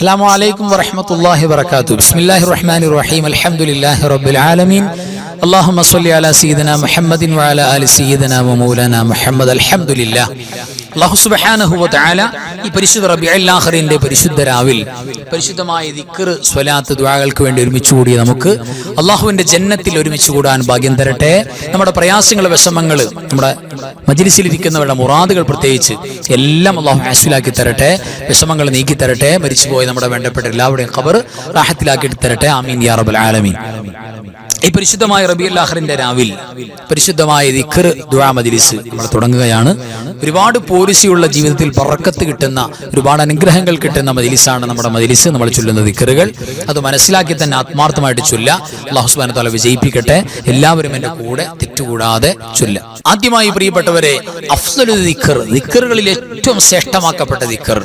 السلام عليكم ورحمة الله وبركاته. بسم الله الرحمن الرحيم. الحمد لله رب العالمين. اللهم صل على سيدنا محمد وعلى آل سيدنا ومولانا محمد. الحمد لله. അല്ലാഹു സുബ്ഹാനഹു വ തആല ഈ പരിശുദ്ധ റബീഉൽ ആഖിറിന്റെ പരിശുദ്ധ രാവിൽ പരിശുദ്ധമായ ദിക്ർ, സ്വലാത്ത്, ദുആകൾക്ക് വേണ്ടി ഒരുമിച്ച് കൂടി നമുക്ക് അല്ലാഹുവിന്റെ ജന്നത്തിൽ ഒരുമിച്ച് കൂടാൻ ഭാഗ്യം തരട്ടെ. നമ്മുടെ പ്രയാസങ്ങൾ, വിഷമങ്ങൾ, നമ്മുടെ മജ്ലിസിൽ ഇരിക്കുന്നവരുടെ മുറാദുകൾ പ്രത്യേകിച്ച് എല്ലാം അല്ലാഹു ഹാസിലാക്കി തരട്ടെ, വിഷമങ്ങൾ നീക്കി തരട്ടെ. മരിച്ചുപോയ നമ്മുടെ വേണ്ടപ്പെട്ട എല്ലാവരുടെയും ഖബർ റാഹത്തിലാക്കി തരട്ടെ. ആമീൻ യാ റബ്ബൽ ആലമീൻ. ഈ പരിശുദ്ധമായ റബീഉൽ ആഖിറിന്റെ രാവിൽ പരിശുദ്ധമായ ദിക്ർ, ദുആ മജ്ലിസ് നമ്മൾ തുടങ്ങുകയാണ്. ഒരുപാട് പോലിസിയുള്ള ജീവിതത്തിൽ ബറക്കത്ത് കിട്ടുന്ന, ഒരുപാട് അനുഗ്രഹങ്ങൾ കിട്ടുന്ന മജ്ലിസാണ് നമ്മുടെ മജ്ലിസ്. നമ്മൾ ചൊല്ലുന്ന ദിക്റുകൾ അത് മനസ്സിലാക്കി തന്നെ ആത്മാർത്ഥമായിട്ട് ചൊല്ലുക. അല്ലാഹു സുബ്ഹാനഹു വ തആല വിജയിപ്പിക്കട്ടെ. എല്ലാവരും എൻ്റെ കൂടെ തെറ്റുകൂടാതെ ചൊല്ലുക. ആദ്യമായി പ്രിയപ്പെട്ടവരെ, അഫ്ളലു ദിക്ർ, ദിക്റുകളിൽ ഏറ്റവും ശ്രേഷ്ഠമാക്കപ്പെട്ട ദിക്ർ,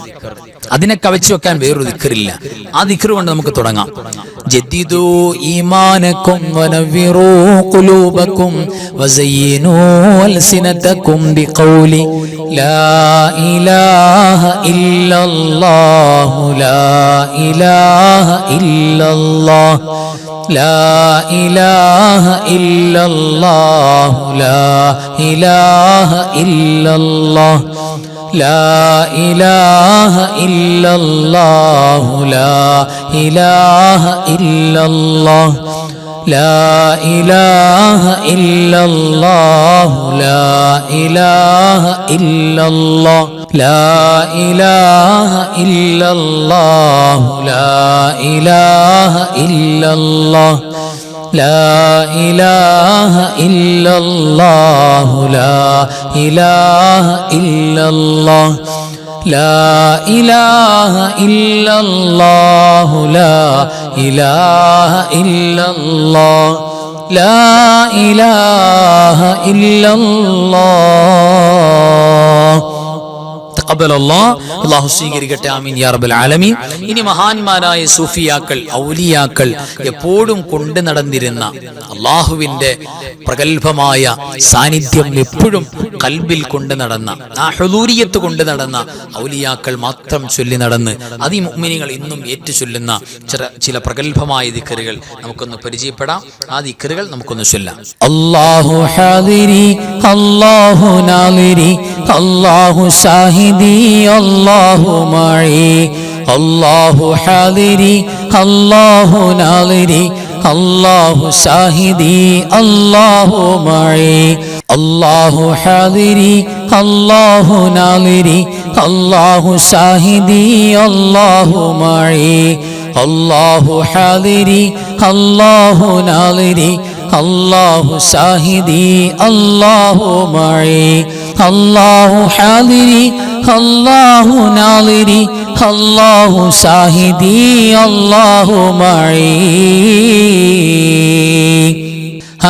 അതിനെ കവച്ചു വെക്കാൻ വേറൊരു ദിക്റില്ല. ആ ദിക്ർ കൊണ്ട് നമുക്ക് തുടങ്ങാം. ജദ്ദിദു ഈമാനകും വനവ്വിറൂ ഖുലൂബകും വസയ്യിനൂ അൽസിനതകും ബിഖൗലി ലാ ഇലാഹ ഇല്ലല്ലാഹു ലാ ഇലാഹ ഇല്ലല്ലാഹ് ലാ ഇലാഹ ഇല്ലല്ലാഹു ലാ ഇലാഹ ഇല്ലല്ലാഹ് لا إله إلا الله لا إله إلا الله لا إله إلا الله لا إله إلا الله لا إله إلا الله لا إله إلا الله لا إله إلا الله لا إله إلا الله لا إله إلا الله لا إله إلا الله لا إله إلا الله. അല്ലാഹു സ്വീകരിക്കട്ടെ. ആമീൻ യാ റബ്ബൽ ആലമീൻ. ഇനി മഹാന്മാരായ സൂഫിയാക്കൾ, ഔലിയാക്കൾ എപ്പോഴും കൊണ്ടു നടന്നിരുന്ന അല്ലാഹുവിന്റെ പ്രഗൽഭമായ സാന്നിധ്യം എപ്പോഴും കൽബിൽ കൊണ്ടു നടന്ന, ആ ഹുദൂരിയത്ത് കൊണ്ടു നടന്ന ഔലിയാക്കൾ മാത്രം ചൊല്ലി നടന്ന് അതിമുഅ്മിനീങ്ങൾ ഇന്നും ഏറ്റു ചൊല്ലുന്ന ചില പ്രഗൽഭമായ ദിക്റുകൾ നമുക്കൊന്ന് പരിചയപ്പെടാം. ആ ദിക്റുകൾ നമുക്കൊന്ന് ചൊല്ലാം. അല്ലാഹു ഹാദിരി അല്ലാഹു നാദിരി അല്ലാഹു ഷാഹിദി അല്ലാഹു മഈ അല്ലാഹു ഹാദിരി അല്ലാഹു നാദിരി അല്ലാഹു ഷാഹിദി അല്ലാഹു മഈ അല്ലാഹു ഹാദിരി അല്ലാഹു നാദിരി അല്ലാഹു ഷാഹിദി അല്ലാഹു മഈ അല്ലാഹു ഹാദിരി അല്ലാഹു നാദിരി അല്ലാഹു ഷാഹിദി അല്ലാഹു മഈ അല്ലാഹു ഹാദിരി അല്ലാഹു നാദിരി അല്ലാഹു ഷാഹിദി അല്ലാഹു മഈ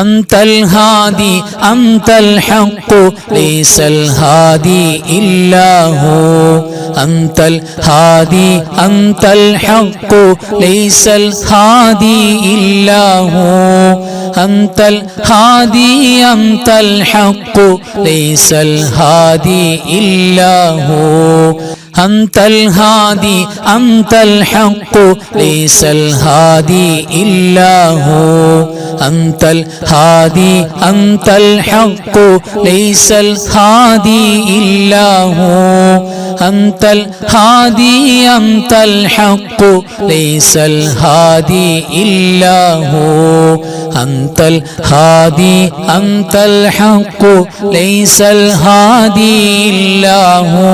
أنت الهادي أنت الحق ليس الهادي إلا هو أنت الهادي أنت الحق ليس الهادي إلا هو أنت الهادي أنت الحق ليس الهادي إلا هو أنت الهادي أنت الحق ليس الهادي إلا هو أنت الهادي أنت الحق ليس الهادي إلا هو أنت الهادي أنت الحق ليس الهادي إلا هو أنت الهادي أنت الحق ليس الهادي إلا هو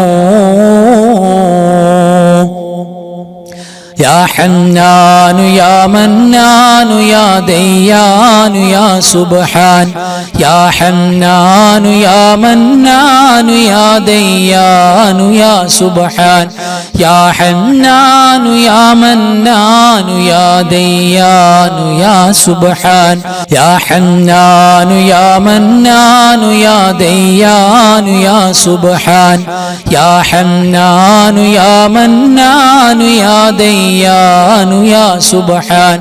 يا حنان يا منان يا ديان يا سبحان يا حنان يا منان يا ديان يا سبحان يا حنان يا منان يا ديان يا سبحان يا حنان يا منان يا ديان يا سبحان يا حنان يا منان يا ديان يا سبحان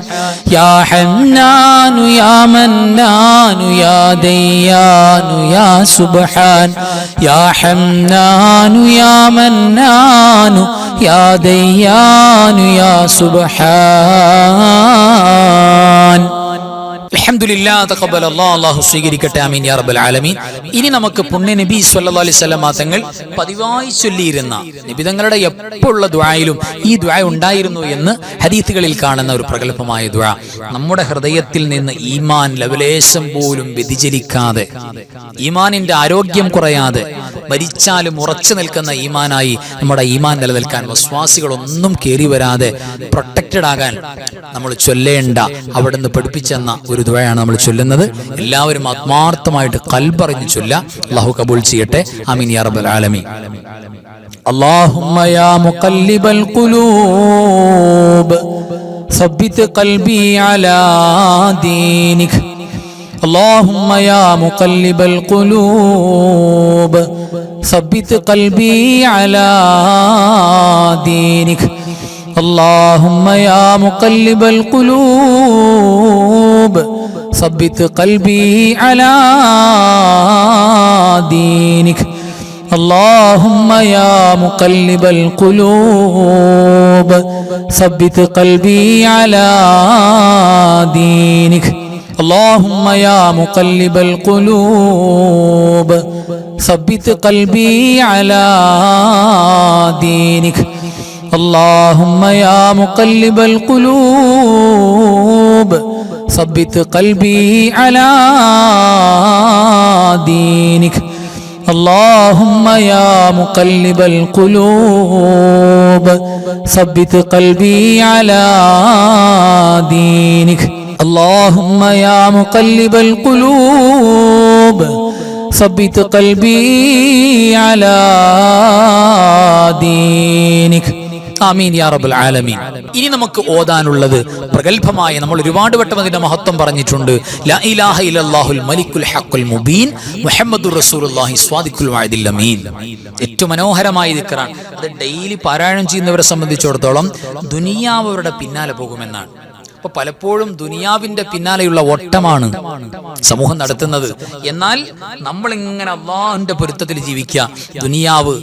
യാ ഹന്നാനു യാ മന്നാനു യാ ദയ്യാനു യാ സുബ്ഹാൻ യാ ഹന്നാനു യാ മന്നാനു യാ ദയ്യാനു യാ സുബ്ഹാൻ. അൽഹംദുലില്ലാഹ് തഖബ്ബലല്ലാഹു, അല്ലാഹു സ്വീകരിക്കട്ടെ, ആമീൻ യാ റബ്ബൽ ആലമീൻ. ഇനി നമുക്ക് പുണ്യ നബി സ്വല്ലല്ലാഹു അലൈഹി വസല്ലം തങ്ങൾ പതിവായി ചൊല്ലിയിരുന്ന നബി തങ്ങളുടെ എപ്പോഴുള്ള ദുആയിലും ഈ ദുആ ഉണ്ടായിരുന്നു എന്ന് ഹദീസുകളിൽ കാണുന്ന ഒരു പ്രഗൽഭമായ ദുആ, നമ്മുടെ ഹൃദയത്തിൽ നിന്ന് ഈമാൻ ലവലേശം പോലും വ്യതിചലിക്കാതെ, ഈമാനിന്റെ ആരോഗ്യം കുറയാതെ, മരിച്ചാലും ഉറച്ചു നിൽക്കുന്ന ഈമാനായി നമ്മുടെ ഈമാൻ നിലനിൽക്കാൻ, വിശ്വാസികളൊന്നും കേറി വരാതെ പ്രൊട്ടക്റ്റഡ് ആകാൻ നമ്മൾ ചൊല്ലേണ്ട, അവിടുന്ന് പഠിപ്പിച്ചെന്ന ഒരു ദുആയാണ് നമ്മൾ ചൊല്ലുന്നത്. എല്ലാവരും ആത്മാർത്ഥമായിട്ട് ഖൽബറിഞ്ഞ് ചൊല്ല. അല്ലാഹു കബൂൽ ചെയ്യട്ടെ, ആമീൻ യാ റബ്ബൽ ആലമീൻ. അല്ലാഹുമ്മ യാ മുഖല്ലിബൽ ഖുലൂബ് സബ്ബിത് ഖൽബി അലാ ദീനിക്. اللهم يا مقلب القلوب ثبت قلبي على دينك. اللهم يا مقلب القلوب ثبت قلبي على دينك. اللهم يا مقلب القلوب ثبت قلبي على دينك. اللهم يا مقلب القلوب ثبت قلبي على دينك. اللهم يا مقلب القلوب ثبت قلبي على دينك. اللهم يا مقلب القلوب ثبت قلبي على دينك. اللهم يا مقلب القلوب ثبت قلبي على دينك. ആമീൻ യാ റബ്ബൽ ആലമീൻ. ഇനി നമുക്ക് ഓതാനുള്ളത് പ്രഗൽഭമായ, നമ്മൾ ഒരുപാട് വട്ടം അതിന്റെ മഹത്വം പറഞ്ഞിട്ടുണ്ട്. ലാ ഇലാഹ ഇല്ലല്ലാഹുൽ മലിക്കുൽ ഹഖുൽ മുബീൻ മുഹമ്മദുർ റസൂലുള്ളാഹി സ്വാദിഖുൽ വഅദിൽ അമീൻ. ഏറ്റവും മനോഹരമായ ദിക്റാണ്. അത് ഡെയിലി പാരായണം ചെയ്യുന്നവരെ സംബന്ധിച്ചിടത്തോളം ദുനിയാവ് അവരുടെ പിന്നാലെ പോകുമെന്നാണ്. അപ്പൊ പലപ്പോഴും ദുനിയാവിന്റെ പിന്നാലെയുള്ള ഓട്ടമാണ് സമൂഹം നടത്തുന്നത്. എന്നാൽ നമ്മൾ ഇങ്ങനെ അല്ലാഹുവിന്റെ പൊരുത്തത്തിൽ ജീവിക്കുക, ദുനിയാവ്,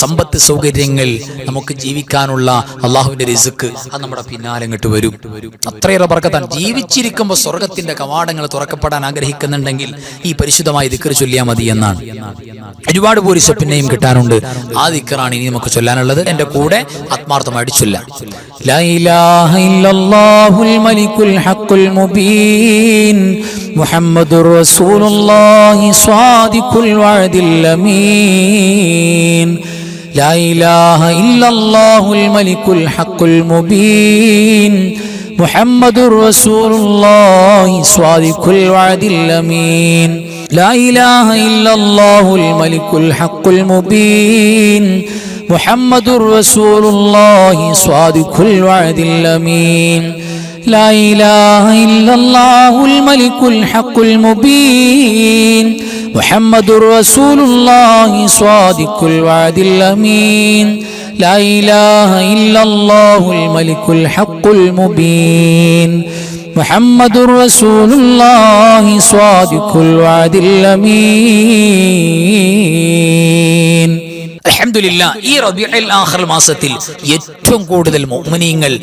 സമ്പത്ത്, സൗകര്യങ്ങൾ, നമുക്ക് ജീവിക്കാനുള്ള അല്ലാഹുവിന്റെ റിസ്ക്, അത് നമ്മുടെ പിന്നാലെ ഇങ്ങോട്ട് വരും. അത്രയേറെ ബർക്കത്താണ്. ജീവിച്ചിരിക്കുമ്പോൾ സ്വർഗത്തിന്റെ കവാടങ്ങൾ തുറക്കപ്പെടാൻ ആഗ്രഹിക്കുന്നുണ്ടെങ്കിൽ ഈ പരിശുദ്ധമായ ദിക്ർ ചൊല്ലിയാൽ മതി എന്നാണ്. ഒരുപാട് പോലീസ് പിന്നെയും കിട്ടാനുണ്ട്. ആ ദിക്റാണ് ഇനി നമുക്ക് ചൊല്ലാനുള്ളത്. എന്റെ കൂടെ ആത്മാർത്ഥമായിട്ട് ചൊല്ലാം. ലാ ഇലാഹ ഇല്ലല്ലാഹുൽ മലിക്കുൽ ഹഖുൽ മുബീൻ മുഹമ്മദുർ റസൂലുള്ളാഹി സ്വാദിഖുൽ വഅദിൽ അമീൻ. ലാ ഇലാഹ ഇല്ലല്ലാഹുൽ മലിക്കുൽ ഹഖുൽ മുബീൻ മുഹമ്മദുർ റസൂലുള്ളാഹി സ്വാദിഖുൽ വഅദിൽ അമീൻ. لا إله إلا الله الملك الحق المبين محمد رسول الله صادق الوعد الأمين. لا إله إلا الله الملك الحق المبين محمد رسول الله صادق الوعد الأمين. لا إله إلا الله الملك الحق المبين محمد رسول الله صادق الوعد الأمين. അൽഹംദുലില്ലാഹ്. ഈ റബീഉൽ ആഖിർ മാസത്തിൽ ഏറ്റവും കൂടുതൽ മുഅ്മിനീങ്ങൾ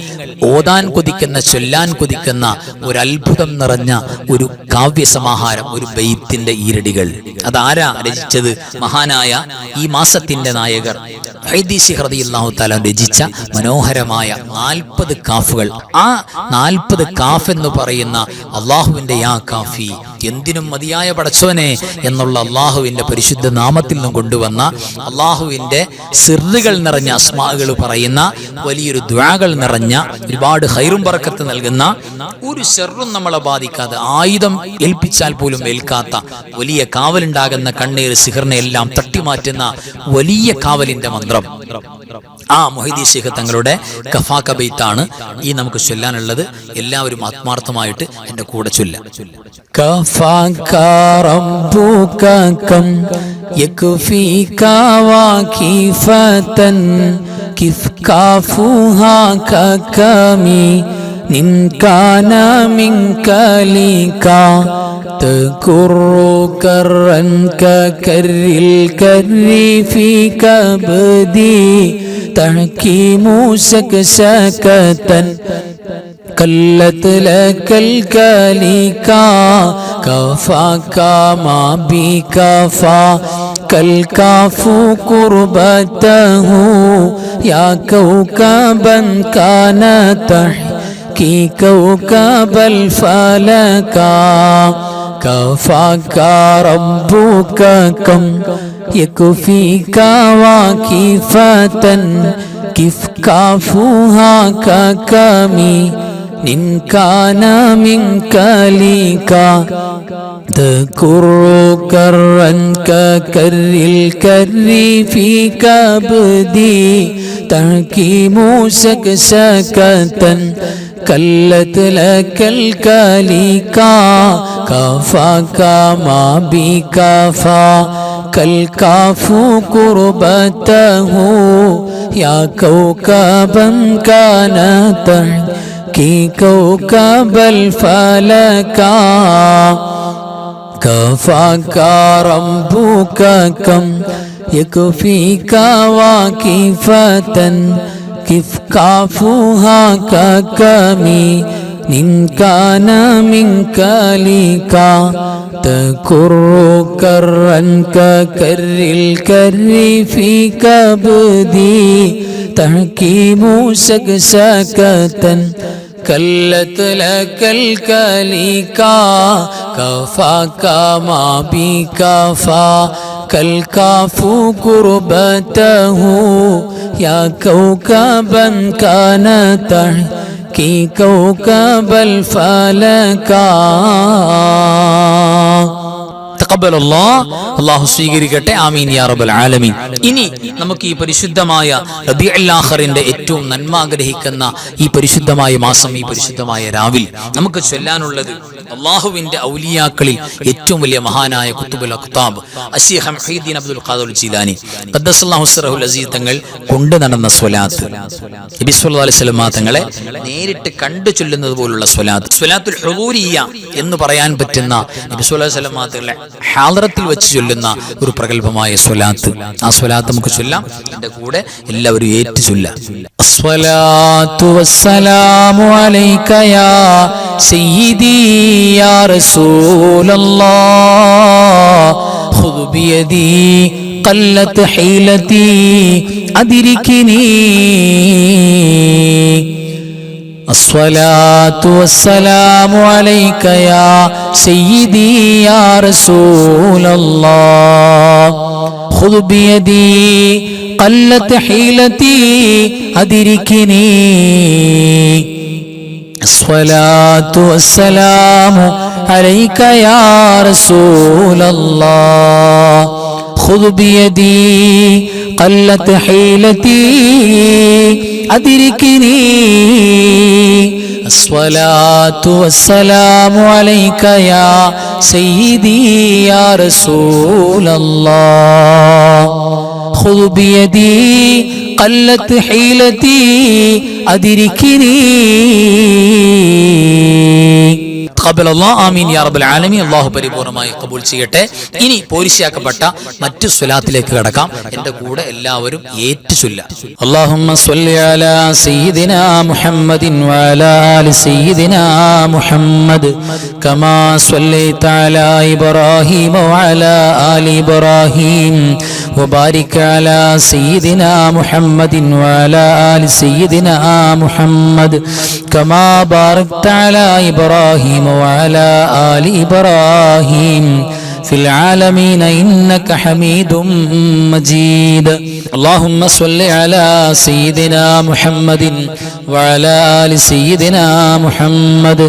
ഓതാൻ കൊതിക്കുന്ന, ചൊല്ലാൻ കൊതിക്കുന്ന ഒരു അത്ഭുതം നിറഞ്ഞ ഒരു കാവ്യസമാഹാരം, ഒരു ബൈത്തിന്റെ ഈരടികൾ. അതാരാ രചിച്ചത്? മഹാനായ ഈ മാസത്തിന്റെ നായകർ ഹൈദീസി റളിയല്ലാഹു തആല രചിച്ച മനോഹരമായ 40 കാഫുകൾ. ആ 40 കാഫ് എന്ന് പറയുന്ന അള്ളാഹുവിന്റെ യാ കാഫി, എന്തിനും മതിയായ പടച്ചവനെ എന്നുള്ള അള്ളാഹുവിന്റെ പരിശുദ്ധ നാമത്തിൽ നിന്നും കൊണ്ടുവന്ന, അള്ളാഹുവിന്റെ സിർറുകൾ നിറഞ്ഞ അസ്മാകൾ പറയുന്ന, വലിയൊരു ദുആകൾ നിറഞ്ഞ, ഒരുപാട് ഖൈറും ബറക്കത്ത് നൽകുന്ന, ഒരു ശർറും നമ്മളെ ബാധിക്കാതെ, ആയുധം ഏൽപ്പിച്ചാൽ പോലും ഏൽക്കാത്ത, വലിയ കാവലുണ്ടാകുന്ന, കണ്ണീർ സിഹറിനെ എല്ലാം തട്ടിമാറ്റുന്ന വലിയ കാവലിന്റെ മന്ത്രം. ആ മുഹൈദി ശൈഖ് തങ്ങളുടെ കഫാക ബൈത്താണ് ഈ നമുക്ക് ചൊല്ലാനുള്ളത്. എല്ലാവരും ആത്മാർത്ഥമായിട്ട് എന്റെ കൂടെ ചൊല്ലാം. കഫാക റബ്ബുക കം യക്ഫീക വാകിഫതൻ കിഫ് കാഫുഹാ കകമി നിൻകാന മിൻകലിക തകുറു കറൻ കകരിൽ കരി ഫീ കബദി തഹകീമു സകസകതൻ قلت لك الكليكا كفاك ما بكفا كالكاف قربته يا كوكبا كان تحكي كوكب الفلكا كفاك ربك كم يكفيك واكفة كيف كافوها ككمي إن كان منك ليكا تكر كرا ككر الكر في كبدي تحكيم سكسكة كلت لك الكليكا كفاك ما بكفا كالكاف قربته يا كوكبا كان تحكي كوكب الفلكا كفاك ربك كم يكفيك واكفة كيف كافوها ككمي إن كان منك ليكا تكر كرا ككر الكر في كبدي تحكيم سكسكة كلت لك الكليكا كفاك ما بكفا كالكاف قربته يا كوكبا كان تحكي كوكب الفلكا അല്ലാഹു സ്വീകരിക്കട്ടെ. ആമീൻ യാ റബ്ബൽ ആലമീൻ. ഇനി നമുക്ക് ഈ പരിശുദ്ധമായ റബീഉൽ ആഖിറിന്റെ ഏറ്റവും നന്മ ആഗ്രഹിക്കുന്ന ഈ പരിശുദ്ധമായ മാസം, ഈ പരിശുദ്ധമായ രാവിൽ നമുക്ക് ചൊല്ലാനുള്ളത് അല്ലാഹുവിന്റെ ഔലിയാക്കളിൽ ഏറ്റവും വലിയ മഹാനായ ഖുത്ബുൽ അഖ്താബ് അശ്ശൈഖ് മുഹീദ്ദീൻ അബ്ദുൽ ഖാദിർ ജീലാനി ഖദ്ദസല്ലാഹു സിറഹുൽ അസീസ് തങ്ങൾ കൊണ്ടു നടന്ന സ്വലാത്ത്, നബി സല്ലല്ലാഹു അലൈഹി വസല്ലം തങ്ങളെ നേരിട്ട് കണ്ടു ചൊല്ലുന്നത് പോലുള്ള സ്വലാത്ത്, സ്വലാത്തുൽ ഹുദൂരിയ്യ എന്ന് പറയാൻ പറ്റുന്ന നബി സല്ലല്ലാഹു അലൈഹി വസല്ലം തങ്ങളെ ഹാളറത്തിൽ വെച്ച് ചൊല്ലുന്ന ഒരു പ്രഗൽഭമായ സ്വലാത്ത്. ആ സ്വലാത്ത് നമുക്ക് ചൊല്ലാം. എന്റെ കൂടെ എല്ലാവരും ഏറ്റു ചൊല്ലാം. الصلاة والسلام عليك يا سيدي يا رسول الله خذ بيدي قلت حيلتي أدركني الصلاة والسلام عليك يا سيدي يا رسول الله خذ بيدي قلت حيلتي أدركني الصلاة والسلام عليك يا رسول الله خذ بيدي قلت حيلتي أدركني الصلاة والسلام عليك يا سيدي يا رسول الله خذ بيدي قلت حيلتي أدركني ആമീൻ യാ റബ്ബൽ ആലമീൻ. അല്ലാഹു പരിപൂർണമായി ഖബൂൽ ചെയ്യട്ടെ. ഇനി പോരിശയാക്കപ്പെട്ട മറ്റു സ്വലാത്തിലേക്ക് കടക്കാം. എന്റെ കൂടെ എല്ലാവരും ഏറ്റു ചൊല്ലാം. അല്ലാഹുമ്മ സ്വല്ലി അലാ സയ്യിദിനാ മുഹമ്മദിൻ വഅലാ ആലി സയ്യിദിനാ മുഹമ്മദ് കമാ സ്വല്ലൈത അലാ ഇബ്രാഹീമ വഅലാ ആലി ഇബ്രാഹീം വബാരിക് അലാ സയ്യിദിനാ മുഹമ്മദിൻ വഅലാ ആലി സയ്യിദിനാ മുഹമ്മദ് കമാ ബാറക്ത അലാ ഇബ്രാഹീമ وعلى آل إبراهيم في العالمين إنك حميد مجيد. اللهم صل على سيدنا محمد وعلى آل سيدنا محمد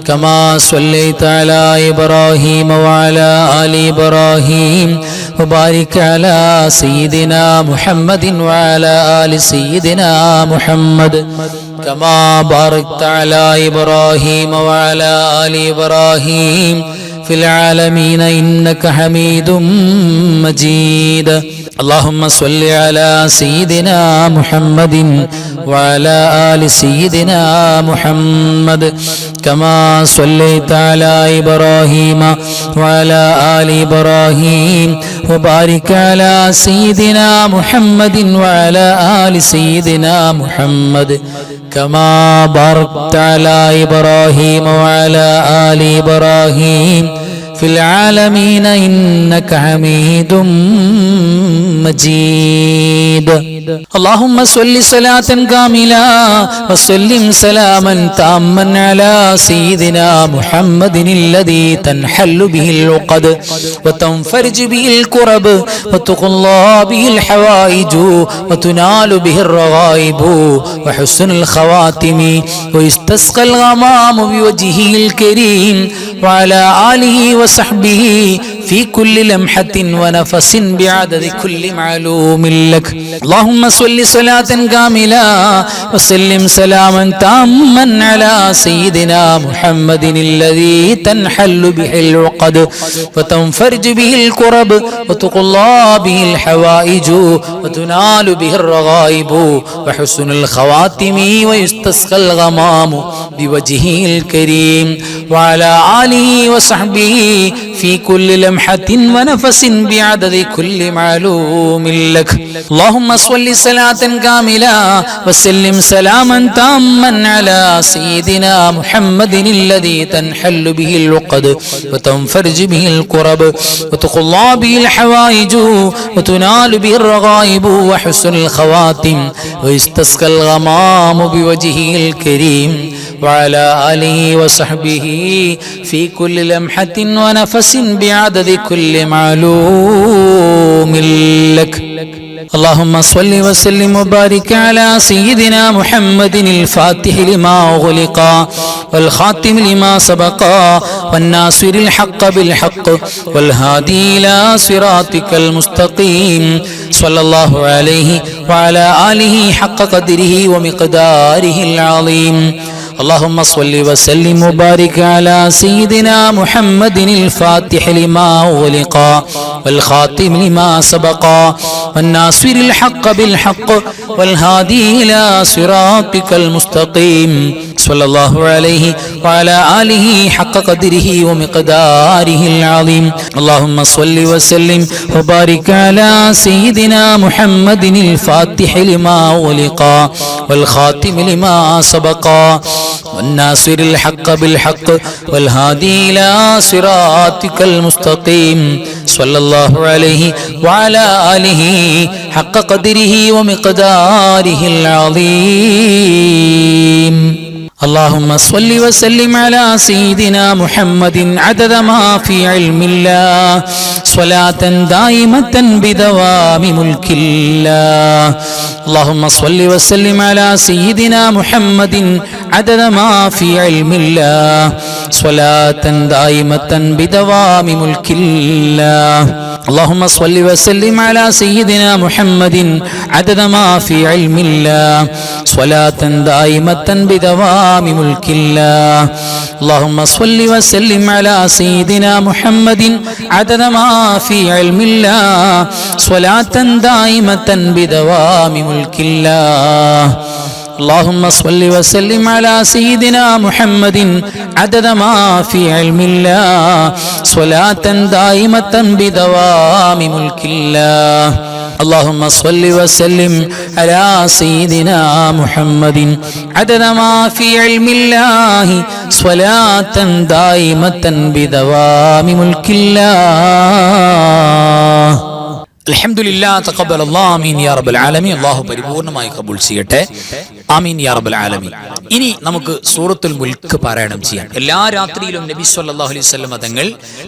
كما صليت على إبراهيم وعلى آل إبراهيم وبارك على سيدنا محمد وعلى آل سيدنا محمد كما باركت على إبراهيم وعلى آل إبراهيم في العالمين إنك حميد مجيد. اللهم صل على سيدنا محمد وعلى آل سيدنا محمد كما صليت على إبراهيم وعلى آل إبراهيم وبارك على سيدنا محمد وعلى آل سيدنا محمد كما باركت على إبراهيم وعلى آل إبراهيم في العالمين إنك حميد مجيد. اللهم صل صلاة كاملة وسلم سلاما تاما على سيدنا محمد الذي تنحل به العقد وتنفرج به الكرب وتقضى به الحوائج وتنال به الرغائب وحسن الخواتم ويستسقى الغمام بوجهه الكريم وعلى آله وصحبه في كل لمحة ونفس بعدد كل معلوم لك. اللهم صل صلاة كاملة وسلم سلاما تاما على سيدنا محمد الذي تنحل به العقد وتنفرج به الكرب وتقضى به الحوائج وتنال به الرغائب وحسن الخواتم ويستسقى الغمام بوجهه الكريم وعلى آله وصحبه في كل لمحة ونفس بعدد كل معلوم لك. اللهم صل صلاة كاملة وسلم سلاما تاما على سيدنا محمد الذي تنحل به العقد وتنفرج به الكرب وتقضى به الحوائج وتنال به الرغائب وحسن الخواتم ويستسقى الغمام بوجهه الكريم وعلى آله وصحبه في كل لمحة ونفس بعدد كل معلوم لك. اللهم صل وسلم وبارك على سيدنا محمد الفاتح لما أغلق والخاتم لما سبق والناصر الحق بالحق والهادي إلى صراطك المستقيم صلى الله عليه وعلى آله حق قدره ومقداره العظيم. اللهم صل وسلم وبارك على سيدنا محمد الفاتح لما أغلق والخاتم لما سبق والناصر الحق بالحق والهادي إلى صراطك المستقيم صلى الله عليه وعلى آله حق قدره ومقداره العظيم. اللهم صل وسلم وبارك على سيدنا محمد الفاتح لما أغلق والخاتم لما سبق والناصر الحق بالحق والهادي إلى صراطك المستقيم صلى الله عليه وعلى آله حق قدره ومقداره العظيم. اللهم صل وسلم على سيدنا محمد عدد ما في علم الله صلاة دائمة بدوام ملك الله. اللهم صل وسلم على سيدنا محمد عدد ما في علم الله صلاة دائمة بدوام ملك الله. اللهم صل وسلم على سيدنا محمد عدد ما في علم الله صلاة دائمة بدوام ملك الله. اللهم صل وسلم على سيدنا محمد عدد ما في علم الله صلاة دائمة بدوام ملك الله. اللهم صل وسلم على سيدنا محمد عدد ما في علم الله صلاة دائمة بدوام ملك الله. اللهم صل وسلم على سيدنا محمد عدد ما في علم الله صلاة دائمة بدوام ملك الله. അൽഹംദുലില്ലാ തഖബ്ബലല്ലാഹു ആമീൻ യാ റബ്ബൽ ആലമീൻ. അല്ലാഹു പരിപൂർണമായി കബൂൽ ചെയ്യട്ടെ. ആമീൻ യാ റബ്ബൽ ആലമീൻ. ഇനി നമുക്ക് സൂറത്തുൽ മുൽക്ക് പാരായണം ചെയ്യാം. എല്ലാ രാത്രിയിലും നബി സല്ലല്ലാഹു അലൈഹി വസല്ലം തങ്ങൾ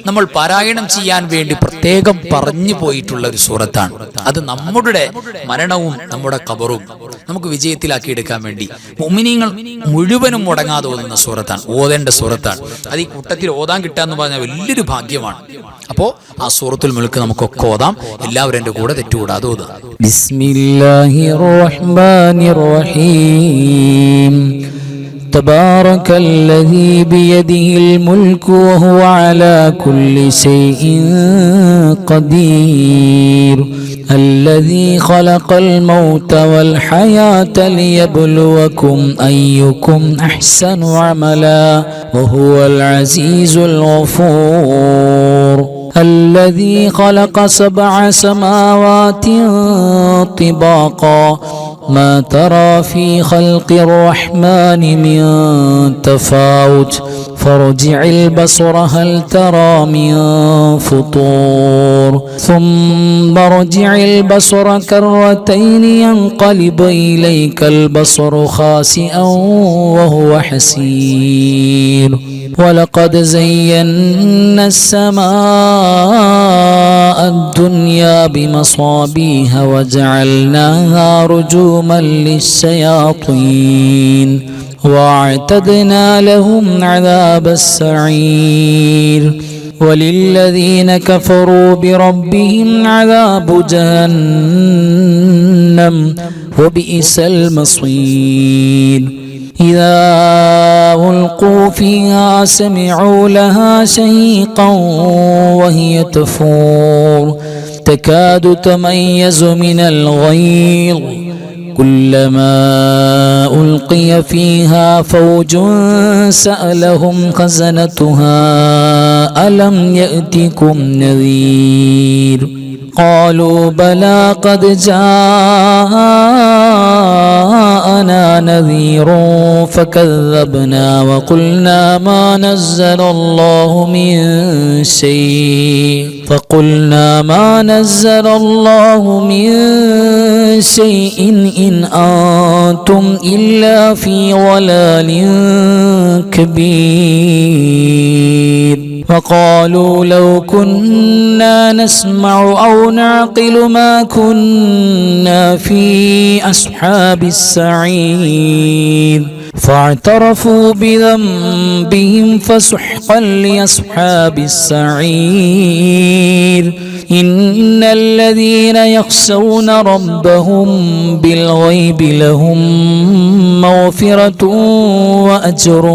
നമ്മൾ പാരായണം ചെയ്യാൻ വേണ്ടി പ്രത്യേകം പറഞ്ഞു പോയിട്ടുള്ള ഒരു സൂറത്താണ്. അത് നമ്മുടെ മരണവും നമ്മുടെ ഖബറും നമുക്ക് വിജയത്തിലാക്കി എടുക്കാൻ വേണ്ടി മുഅ്മിനീങ്ങൾ മുഴുവനും മുടങ്ങാതെ ഓതുന്ന സൂറത്താണ്, ഓതേണ്ട സൂറത്താണ്. അത് ഈ കൂട്ടത്തിൽ ഓതാൻ കിട്ടാന്ന് പറഞ്ഞാൽ വലിയൊരു ഭാഗ്യമാണ്. അപ്പോൾ ആ സൂറത്തുൽ മുൽക്ക് നമുക്കൊക്കെ ഓതാം. എല്ലാവരും എൻ്റെ കൂടെ തെറ്റുകൂടാതെ ഓതുക. ബിസ്മില്ലാഹിർ റഹ്മാനിർ റഹീം. تبارك الذي بيده الملك وهو على كل شيء قدير الذي خلق الموت والحياة ليبلوكم أيكم أحسن عملا وهو العزيز الغفور الذي خلق 7 سماوات طباقا ما ترى في خلق الرحمن من تفاوت فارجع البصر هل ترى من فطور ثم ارجع البصر كرتين ينقلب إليك البصر خاسئا وهو حسير ولقد زينا السماء الدنيا بمصابيح وجعلناها رجوما للشياطين واعتدنا لهم عذاب السعير وللذين كفروا بربهم عذاب جهنم وبئس المصير إذا ألقوا فيها سمعوا لها شهيقا وهي تفور تكاد تميز من الغيظ كلما ألقي فيها فوج سألهم خزنتها ألم يأتكم نذير قالوا بلى قد جاءنا نذير فكذبنا وقلنا ما نزل الله من شيء إن أنتم إلا في ضلال كبير وقالوا لو كنا نسمع أو نعقل ما كنا في أصحاب السعير فاعترفوا بذنبهم فسحقا لأصحاب السعير إن الذين يخشون ربهم بالغيب لهم مغفرة وأجر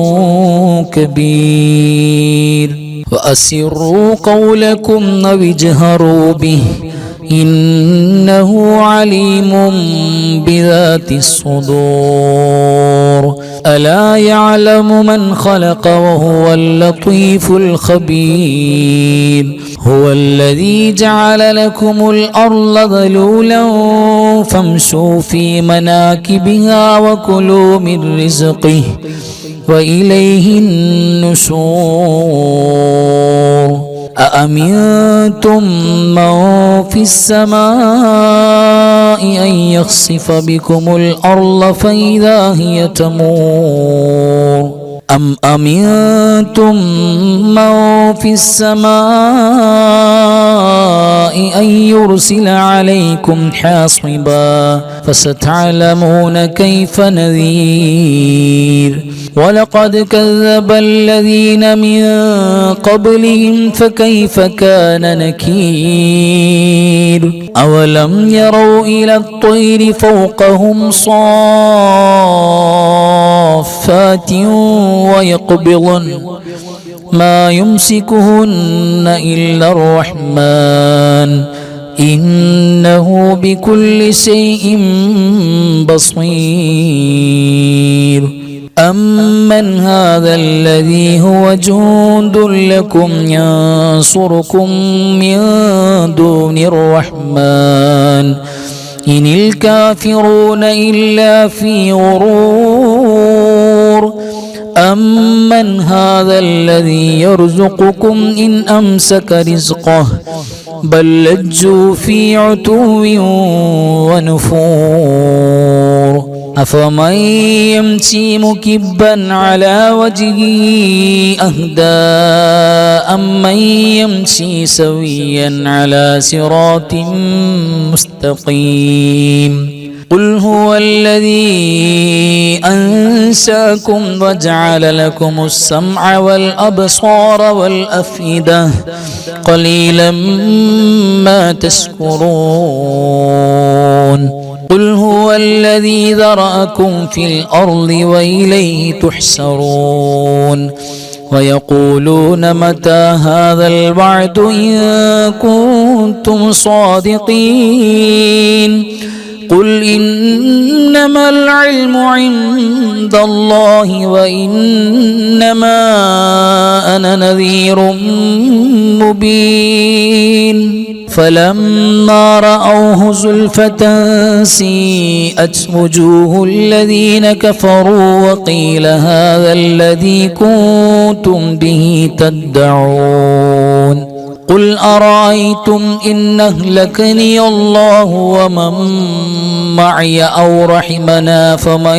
كبير وأسروا قولكم أو اجهروا به إنه عليم بذات الصدور ألا يعلم من خلق وهو اللطيف الخبير هو الذي جعل لكم الأرض ذلولا فامشوا في مناكبها وكلوا من رزقه وإليه النشور أأمنتم من في السماء أن يخسف بكم الأرض فإذا هي تمور أم أمنتم من في السماء أن يرسل عليكم حاصبا فستعلمون كيف نذير ولقد كذب الذين من قبلهم فكيف كان نكير أولم يروا إلى الطير فوقهم صافات ويقبضن ما يمسكهن إلا الرحمن إنه بكل شيء بصير أمن هذا الذي هو جند لكم ينصركم من دون الرحمن إن الكافرون إلا في غرور أمن هذا الذي يرزقكم إن أمسك رزقه بل لجوا في عتو ونفور أفمن يمشي مكبا على وجهه أهدى أمن يمشي سويا على صراط مستقيم قل هو الذي أنشأكم وجعل لكم السمع والأبصار والأفئدة قليلا ما تشكرون قل هو الذي ذرأكم في الأرض وإليه تحشرون ويقولون متى هذا الوعد إن كنتم صادقين قل إنما العلم عند الله وإنما أنا نذير مبين فلما رأوه زلفة سيئت وجوه الذين كفروا وقيل هذا الذي كنتم به تدعون قل أرأيتم إن أهلكني الله ومن معي أو رحمنا فمن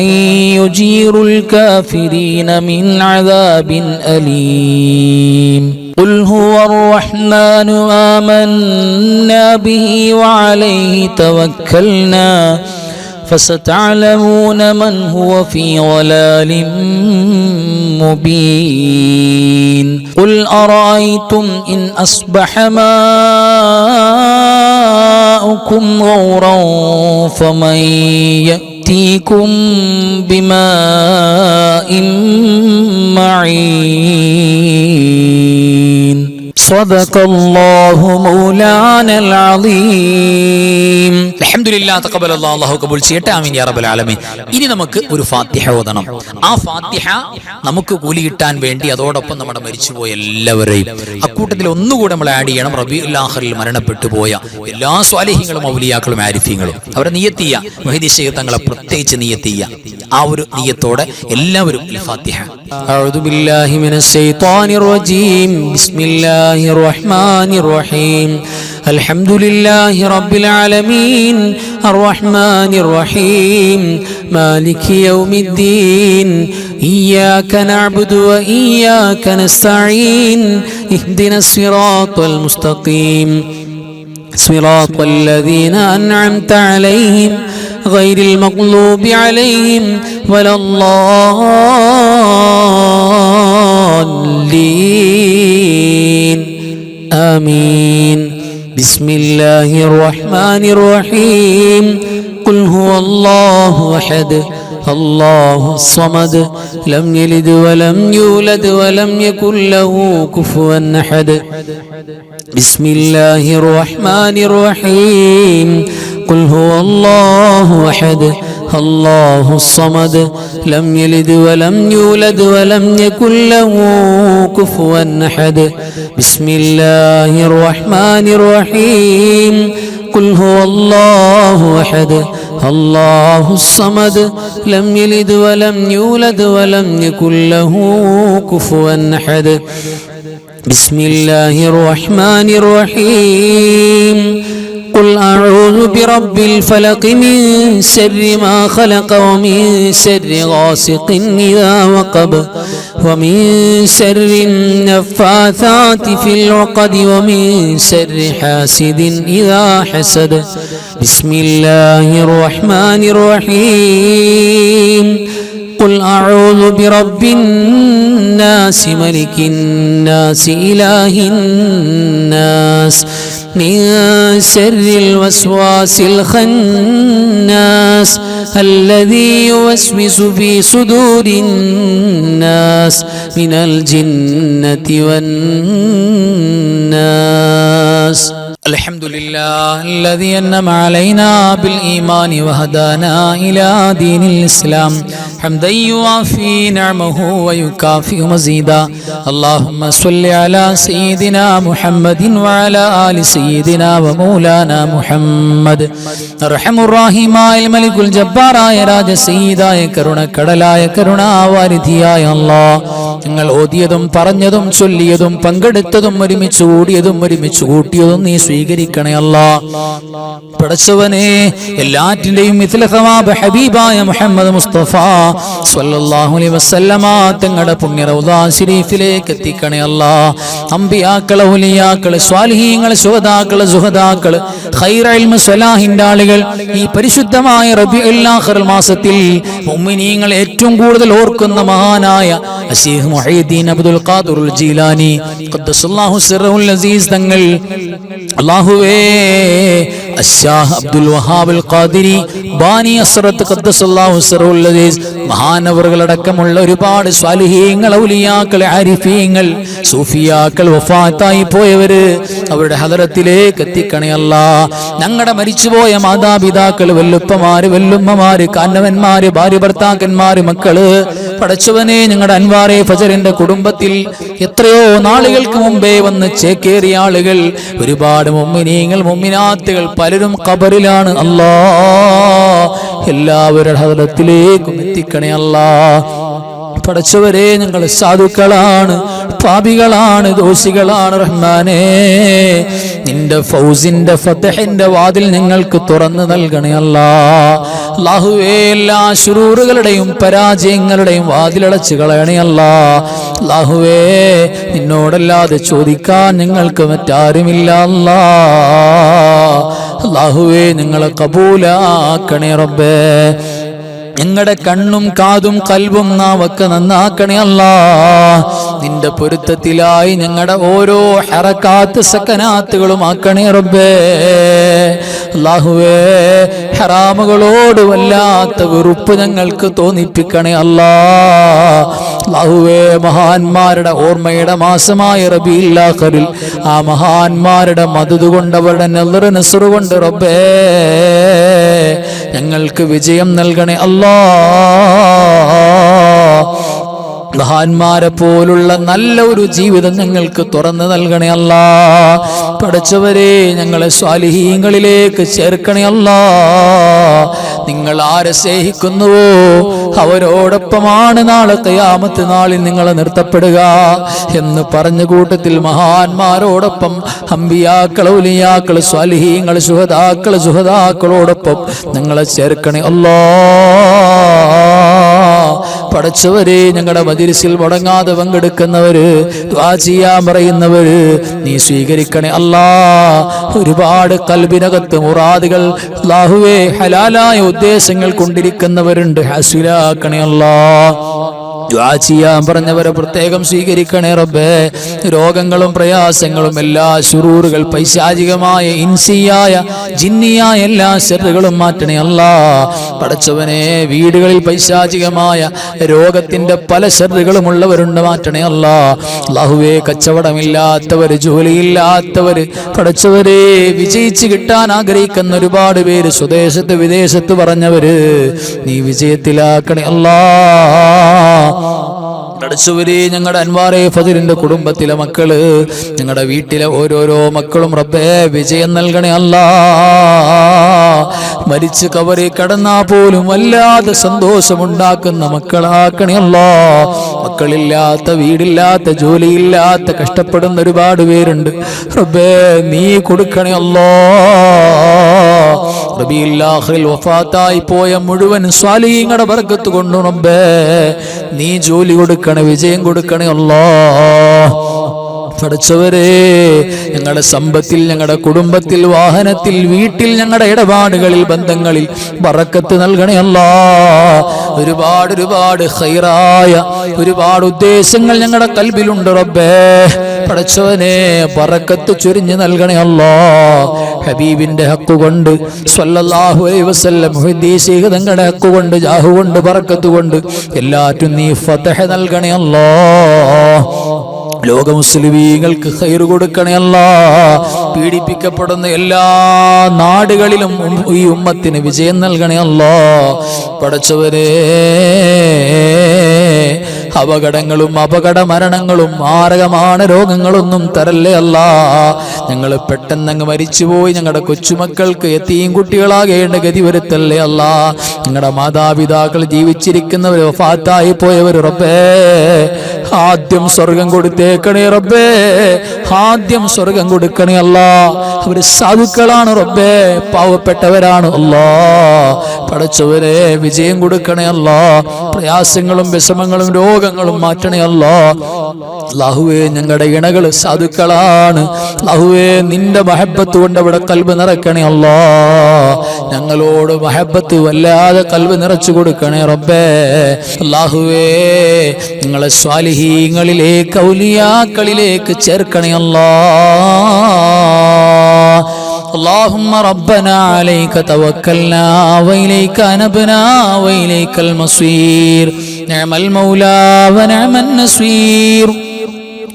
يجير الكافرين من عذاب أليم قل هو الرحمن آمنا به وعليه توكلنا فستعلمون من هو في ضلال مبين قل أرأيتم إن أصبح ماؤكم غورا فمن يأتيكم بماء معين صدق الله مولانا العظيم അൽഹംദുലില്ലാ തഖബ്ബലല്ലാഹു അല്ലാഹു കബൂൽ ചെയ്യട്ടെ ആമീൻ യാ റബ്ബൽ ആലമീൻ. ഇനി നമുക്ക് ഒരു ഫാത്തിഹ ഓതണം. ആ ഫാത്തിഹ നമുക്ക് കൂലി കിട്ടാൻ വേണ്ടി അതോടൊപ്പം നമ്മുടെ മരിച്ചുപോയ എല്ലാവരെയും അക്കൂട്ടത്തിൽ ഒന്നുകൂടെ നമ്മൾ ആഡ് ചെയ്യണം. റബീഉൽ ആഖിറിൽ മരണപ്പെട്ടു പോയ എല്ലാ സ്വാലിഹീങ്ങളും ഔലിയാക്കളും ആരിഫീങ്ങളും അവരെ നിയ്യത്ത് ചെയ്യുക. മുഹീദി ശൈഖ് തങ്ങളെ പ്രത്യേകിച്ച് നിയ്യത്ത് ചെയ്യുക. ആ ഒരു നിയ്യത്തോടെ എല്ലാവരും ഫാത്തിഹ. അഊദു ബില്ലാഹി മിനശ് ശൈത്വാനിർ റജീം ബിസ്മില്ലാഹിർ റഹ്മാനിർ റഹീം അൽഹംദുലില്ലാഹി റബ്ബിൽ ആലമീൻ അർറഹ്മാനിർ റഹീം മാലികി യൗമിദ്ദീൻ ഇയ്യാക നഅ്ബുദു വ ഇയ്യാക നസ്തഈൻ ഇഹ്ദിനസ് സിറാത്തൽ മുസ്തഖീം സിറാത്തൽ ലദീന അൻഅംത അലൈഹിം ഗൈറിൽ മഗ്ലൂബി അലൈഹിം വലദ്ദാല്ലീൻ ആമീൻ. بسم الله الرحمن الرحيم قل هو الله أحد الله الصمد لم يلد ولم يولد ولم يكن له كفوا أحد بسم الله الرحمن الرحيم قل هو الله أحد الله الصمد لم يلد ولم يولد ولم يكن له كفوا أحد بسم الله الرحمن الرحيم قل هو الله أحد الله الصمد لم يلد ولم يولد ولم يكن له كفوا أحد بسم الله الرحمن الرحيم قل أعوذ برب الفلق من شر ما خلق ومن شر غاسق إذا وقب ومن شر النفاثات في العقد ومن شر حاسد إذا حسد بسم الله الرحمن الرحيم قل أعوذ برب الناس ملك الناس إله الناس من شر الوسواس الخناس الذي يوسوس في صدور الناس من الجنة والناس. الحمد لله الذي أنعم علينا بالإيمان وهدانا إلى دين الإسلام حمدا يوافي نعمه ويكافئ مزيدا. اللهم صل على سيدنا محمد وعلى آل سيدنا ومولانا محمد. أرحم الراحماയ മലികുൽ ജബ്ബാറായ രാജസയ്യിദായ കരുണക്കടലായ കരുണാവാരിധിയായ അല്ലാഹ്, നിങ്ങൾ ഓതിയതും പറഞ്ഞതും ചൊല്ലിയതും പങ്കെടുത്തതും ഒരുമിച്ച് കൂടിയതും ഒരുമിച്ച് കൂട്ടിയതും നീ സ്വീകരിക്കണേ അല്ലാഹ്. പടച്ചവനെ, എല്ലാറ്റിന്റെയും മിഥ്ല സവാബ് ഹബീബായ മുഹമ്മദ് മുസ്തഫ സ്വല്ലല്ലാഹു അലൈഹി വസല്ലമ തങ്ങളുടെ പുണ്യ റൗദ ശരീഫിലേക്ക് എത്തിക്കണേ അല്ലാഹ്. അമ്പിയാക്കള്, ഔലിയാക്കള്, സ്വാലിഹീങ്ങള്, ശുഹദാക്കള്, സുഹദാക്കള്, ഖൈർ ഇൽമ സ്വലാഹിന്റെ ആളുകൾ ഈ പരിശുദ്ധമായ റബീഉൽ ആഖിർ മാസത്തിൽ മുഅ്മിനീങ്ങൾ ഏറ്റവും കൂടുതൽ ഓർക്കുന്ന മഹാനായ ശൈഖ് മുഹീദ്ദീൻ അബ്ദുൽ ഖാദിറുൽ ജീലാനി ഖദ്ദസല്ലാഹു സിർറഹുൽ അസീസ് തങ്ങൾ, അല്ലാഹുവേ അശ്ശാഹ് അബ്ദുൽ വഹാബ് അൽ ഖാദിരി ബാനി അസ്റത്ത് ഖദ്ദസല്ലാഹു സിറഹുൽ അസീസ് മഹാനവറുകളടക്കമുള്ള ഒരുപാട് സ്വാലിഹീങ്ങൾ, ഔലിയാക്കൾ, ആരിഫീങ്ങൾ, സൂഫിയാക്കൾ വഫാത്തായി പോയവര് അവരുടെ ഹദറത്തിലേക്ക് എത്തിക്കണേ അല്ലാഹ്. ഞങ്ങളുടെ മരിച്ചുപോയ മാതാപിതാക്കൾ, വല്ലുപ്പമാര്, വല്ലുമ്മമാര്, കാരണവന്മാര്, ഭാര്യ ഭർത്താക്കന്മാര്, മക്കള്, പടച്ചവനെ ഞങ്ങളുടെ അൻവാറെ ഫജറിന്റെ കുടുംബത്തിൽ എത്രയോ നാളുകൾക്ക് മുമ്പേ വന്ന് ചേക്കേറിയ ആളുകൾ, ഒരുപാട് മുഅ്മിനീങ്ങൾ, മുഅ്മിനാത്തുകൾ പലരും ഖബറിലാണ്. അല്ലാഹ് എല്ലാവരുടെ ഹദറത്തിലേക്കും എത്തിക്കണേ അല്ലാഹ്. പടച്ചവരെ ഞങ്ങൾ സാധുക്കളാണ്, പാപികളാണ്, ദോഷികളാണ്. റഹ്മാനേ, നിന്റെ ഫൗസിന്റെ ഫതഹിന്റെ വാതിൽ ഞങ്ങൾക്ക് തുറന്നു നൽകണേ അല്ലാഹ്. അല്ലാഹുവേ, എല്ലാ ശുറൂറുകളുടെയും പരാജയങ്ങളുടെയും വാതിലടച്ചു കളയണേ അല്ലാഹ്. അല്ലാഹുവേ, നിന്നോടല്ലാതെ ചോദിക്കാൻ ഞങ്ങൾക്ക് മറ്റാരുമില്ല അല്ലാഹ്. അല്ലാഹുവേ, ഞങ്ങളെ കബൂലാക്കണേ റബ്ബേ. ഞങ്ങളുടെ കണ്ണും കാതും കൽബും നാവൊക്കെ നന്നാക്കണേ അല്ലാഹ്. നിന്റെ പൊരുത്തത്തിലായി ഞങ്ങളുടെ ഓരോ ഹറക്കാത്ത് സക്കനാത്തുകളും ആക്കണേ റബ്ബേ. അല്ലാഹുവേ, ഹറാമുകളോട് വല്ലാത്ത വെറുപ്പ് ഞങ്ങൾക്ക് തോന്നിപ്പിക്കണേ അല്ലാഹ്. അല്ലാഹുവേ, മഹാന്മാരുടെ ഓർമ്മയുടെ മാസമായ റബീഉൽ ആഖിറിൽ ആ മഹാന്മാരുടെ മദദ് കൊണ്ട്, അവരുടെ നളർ നസ്ർ കൊണ്ട് റബ്ബേ ഞങ്ങൾക്ക് വിജയം നൽകണേ അല്ലാഹ്. മഹാന്മാരെ പോലുള്ള നല്ല ഒരു ജീവിതം ഞങ്ങൾക്ക് തുറന്നു നൽകണേ അല്ലാഹ്. പടച്ചവരെ, ഞങ്ങളെ സ്വാലിഹീങ്ങളിലേക്ക് ചേർക്കണേ അല്ലാഹ്. നിങ്ങൾ ആരെ സ്നേഹിക്കുന്നുവോ അവരോടൊപ്പമാണ് നാളെ ഖിയാമത്ത് നാളിൽ നിങ്ങളെ നിർത്തപ്പെടുക എന്ന് പറഞ്ഞ കൂട്ടത്തിൽ മഹാന്മാരോടൊപ്പം അമ്പിയാക്കൾ, ഔലിയാക്കൾ, സ്വാലിഹീങ്ങൾ, ശുഹദാക്കളോടൊപ്പം ഞങ്ങളെ ചേർക്കണേ അല്ലാഹ്. പടച്ചവരെ, ഞങ്ങളുടെ മജ്‌ലിസിൽ മുടങ്ങാതെ പങ്കെടുക്കുന്നവര്, ദുആ ചെയ്യാൻ പറയുന്നവര് നീ സ്വീകരിക്കണേ അല്ലാഹ്. ഒരുപാട് ഖൽബിനകത്ത് മുറാദുകൾ അല്ലാഹുവേ ഹലാലായ ഉദ്ദേശങ്ങൾ കൊണ്ടിരിക്കുന്നവരുണ്ട്, ഹാസിലാക്കണേ അല്ലാഹ്. ദുആ ചെയ്യാൻ പറഞ്ഞവരെ പ്രത്യേകം സ്വീകരിക്കണേ റബ്ബേ. രോഗങ്ങളും പ്രയാസങ്ങളും, എല്ലാ ശുറൂറുകൾ, പൈശാചികമായ, ഇൻസിയായ, ജിന്നിയായ എല്ലാ ശർറുകളും മാറ്റണേ അല്ലാഹ്. പടച്ചവനെ, വീടുകളിൽ പൈശാചികമായ രോഗത്തിന്റെ പല ശർറുകളും ഉള്ളവരുണ്ട്, മാറ്റണേ അല്ലാഹ്. അല്ലാഹുവേ, കച്ചവടമില്ലാത്തവര്, ജോലിയില്ലാത്തവര്, പടച്ചവരെ വിജയിച്ച് കിട്ടാൻ ആഗ്രഹിക്കുന്ന ഒരുപാട് പേര്, സ്വദേശത്ത് വിദേശത്ത് പറഞ്ഞവര് നീ വിജയത്തിലാക്കണേ അല്ലാഹ്. പടച്ചവരെ, ഞങ്ങളുടെ അൻവാറെ ഫദിലിന്റെ കുടുംബത്തിലെ മക്കള്, ഞങ്ങളുടെ വീട്ടിലെ ഓരോരോ മക്കളും റബ്ബേ വിജയം നൽകണേ അല്ലാഹ്. മരിച്ച് കബറി കടന്നാ പോലും വല്ലാതെ സന്തോഷമുണ്ടാക്കുന്ന മക്കളാക്കണേ അല്ലാഹ്. മക്കളില്ലാത്ത, വീടില്ലാത്ത, ജോലിയില്ലാത്ത കഷ്ടപ്പെടുന്ന ഒരുപാട് പേരുണ്ട് റബ്ബേ, നീ കൊടുക്കണേ അല്ലാഹ്. റബീഉൽ ആഖിറിൽ വഫാത്തായി പോയ മുഴുവൻ സ്വാലിഹീങ്ങളുടെ ബർക്കത്ത് കൊണ്ട് റബ്ബേ നീ ജോലി കൊടുക്കണേ, വിജയം കൊടുക്കണേ അല്ലാഹ്. പടച്ചവരെ, ഞങ്ങളുടെ സമ്പത്തിൽ, ഞങ്ങളുടെ കുടുംബത്തിൽ, വാഹനത്തിൽ, വീട്ടിൽ, ഞങ്ങളുടെ ഇടപാടുകളിൽ, ബന്ധങ്ങളിൽ ബറക്കത്ത് നൽകണേ അല്ലാഹ്. ഒരുപാട് ഖൈറായ ഒരുപാട് ഉദ്ദേശങ്ങൾ ഞങ്ങളുടെ കൽബിലുണ്ട് റബ്ബേ. പടച്ചവനെ, ബറക്കത്ത് ചൊരിഞ്ഞു നൽകണേ അല്ലാഹ്. ഹബീബിന്റെ ഹക്ക് കൊണ്ട് സ്വല്ലല്ലാഹു അലൈഹി വസല്ലം, ഹദീസ് തങ്ങളുടെ ഹക്ക് കൊണ്ട്, ജാഹു കൊണ്ട്, ബറക്കത്ത് കൊണ്ട് എല്ലാറ്റും നീ ഫതഹ് നൽകണേ അല്ലാഹ്. ലോക മുസ്ലിമീങ്ങൾക്ക് ഖൈർ കൊടുക്കണേ അല്ലാഹ്. പീഡിപ്പിക്കപ്പെടുന്ന എല്ലാ നാടുകളിലും ഈ ഉമ്മത്തിന് വിജയം നൽകണേ അല്ലാഹ്. പടച്ചവരെ, അപകടങ്ങളും അപകട മരണങ്ങളും മാരകമാണ് രോഗങ്ങളൊന്നും തരല്ലേ അല്ലാഹ്. ഞങ്ങൾ പെട്ടെന്നങ്ങ് മരിച്ചുപോയി ഞങ്ങളുടെ കൊച്ചുമക്കൾക്ക് യതീം കുട്ടികളാകേണ്ട ഗതി വരുത്തല്ലേ അല്ലാഹ്. ഞങ്ങളുടെ മാതാപിതാക്കൾ ജീവിച്ചിരിക്കുന്നവർ, വഫാത്തായി പോയവർ റബ്ബേ ആദ്യം സ്വർഗം കൊടുത്തേക്കണേ റബ്ബേ. ആദ്യം സ്വർഗം കൊടുക്കണേ അല്ലാഹ്. അവര് സാധുക്കളാണ് റബ്ബേ, പാവപ്പെട്ടവരാണ് അല്ലാഹ്. പടച്ചവരെ, വിജയം കൊടുക്കണേ അല്ലാഹ്. പ്രയാസങ്ങളും വിഷമങ്ങളും രോഗങ്ങളും മാറ്റണേ അല്ലാഹ്. അല്ലാഹുവേ, ഞങ്ങളുടെ ഇണകൾ സാധുക്കളാണ് അല്ലാഹുവേ. നിന്റെ മഹബത്ത് കൊണ്ട് അവിടെ കൽബ് നിറക്കണേ അല്ലാഹ്. ഞങ്ങളോട് മഹബത്ത് വല്ലാതെ കൽബ് നിറച്ചു കൊടുക്കണേ റബ്ബേ. അല്ലാഹുവേ, നിങ്ങളെ സ്വാലിഹീങ്ങളിലേക്ക്, ഔലിയാക്കളിലേക്ക് ചേർക്കണേ അല്ലാഹ്. اللهم ربنا عليك توكلنا وإليك أنبنا وإليك المصير نعم المولى ونعم النصير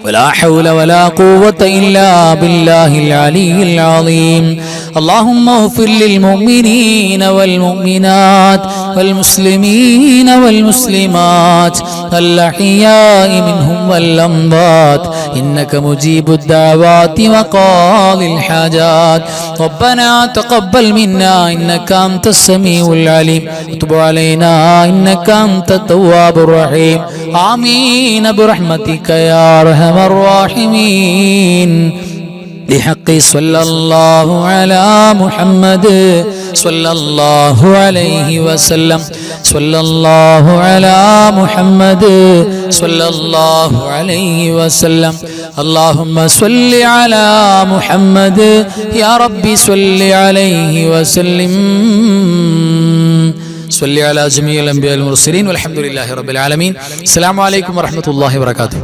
ولا حول ولا قوة إلا بالله العلي العظيم اللهم اغفر للمؤمنين والمؤمنات والمسلمين والمسلمات الأحياء منهم والأموات إنك مجيب الدعوات وقاضي الحاجات ربنا تقبل منا إنك أنت السميع العليم وتب علينا إنك أنت التواب الرحيم آمين برحمتك يا أرحم الراحمين بحق صلى الله على محمد صلى الله عليه وسلم صلى الله على محمد صلى الله عليه وسلم اللهم صل على محمد يا ربي صل عليه وسلم صل على جميع الأنبياء والمرسلين والحمد لله رب العالمين السلام عليكم ورحمة الله وبركاته